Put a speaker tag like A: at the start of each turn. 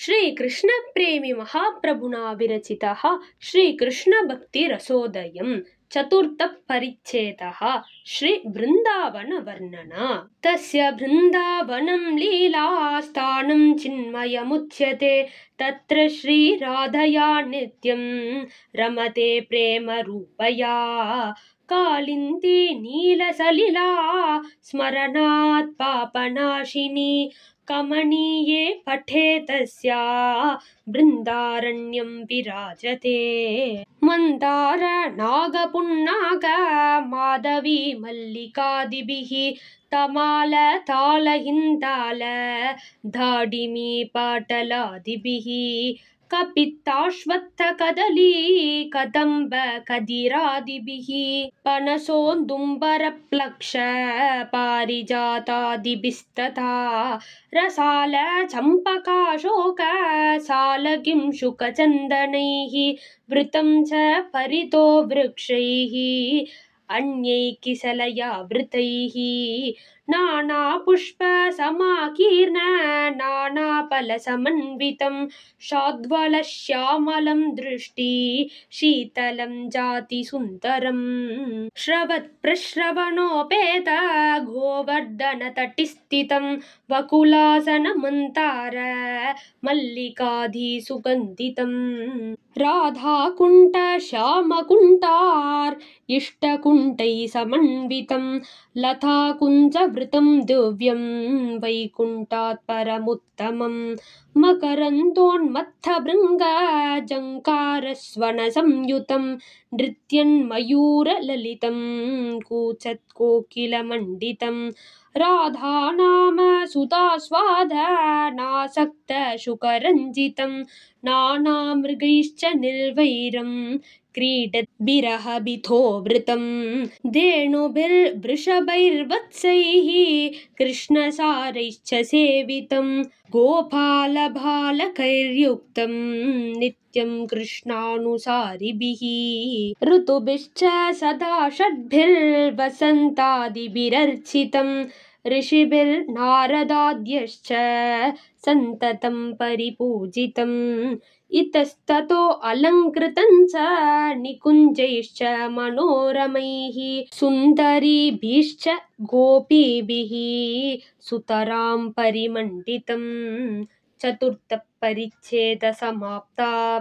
A: श्रीकृष्णप्रेमी महाप्रभुना विरचितः श्रीकृष्णभक्तिरसोदयम् चतुर्थः परिच्छेदः श्रीवृन्दावनवर्णना। तस्य वृन्दावनं लीलास्थानं चिन्मयमुच्यते। तत्र श्रीराधया नित्यं रमते प्रेमरूपया। कालिन्दी नीलसलिला स्मरणात् पापनाशिनी। कमनीये पठे तस्या बृन्दारण्यं विराजते। मन्दार नागपुन्नाग माधवी मल्लिकादिभिः तमाल ताल हिन्दाल धाडिमी पाटलादिभिः कपित्ताश्वत्थ कदली कदम्ब कदिरादिभिः पनसोन्दुम्बरप्लक्ष पारिजातादिभिस्तथा रसाल चम्पकाशोक सालकिंशुकचन्दनैः वृतं च परितो वृक्षैः अन्यैकिसलया वृतैः नानापुष्पसमाकीर्ण नानाफलसमन्वितं शाद्वलश्यामलं दृष्टि शीतलं जातिसुन्दरम्। श्रवत्प्रश्रवणोपेत गोवर्धनतटिस्थितं वकुलासनमन्तार मल्लिकाधिसुगन्धितं राधाकुण्ठ श्यामकुण्ठार् इष्टकुण्ठैः समन्वितं लताकुञ्जवृतं दिव्यं वैकुण्ठात् परमुत्तमं मकरन्दोन्मत्थभृङ्ग जङ्कारस्वनसंयुतं नृत्यन्मयूरललितं कूचत्कोकिलमण्डितं राधानाम सुधास्वाद नासक्तशुकरञ्जितं नानामृगैश्च निर्वैरं क्रीडद्भिरहभितो वृतं धेनुभिर्वृषभैर्वत्सैः कृष्णसारैश्च सेवितं गोपालबालकैर्युक्तं नित्यं कृष्णानुसारिभिः ऋतुभिश्च सदा षड्भिर्वसन्तादिभिरर्चितं ऋषिभिर्नारदाद्यश्च सन्ततं परिपूजितम् इतस्ततो अलङ्कृतं च निकुञ्जैश्च मनोरमैः सुन्दरीभिश्च गोपीभिः सुतरां परिमण्डितं। चतुर्थः परिच्छेदः समाप्ता।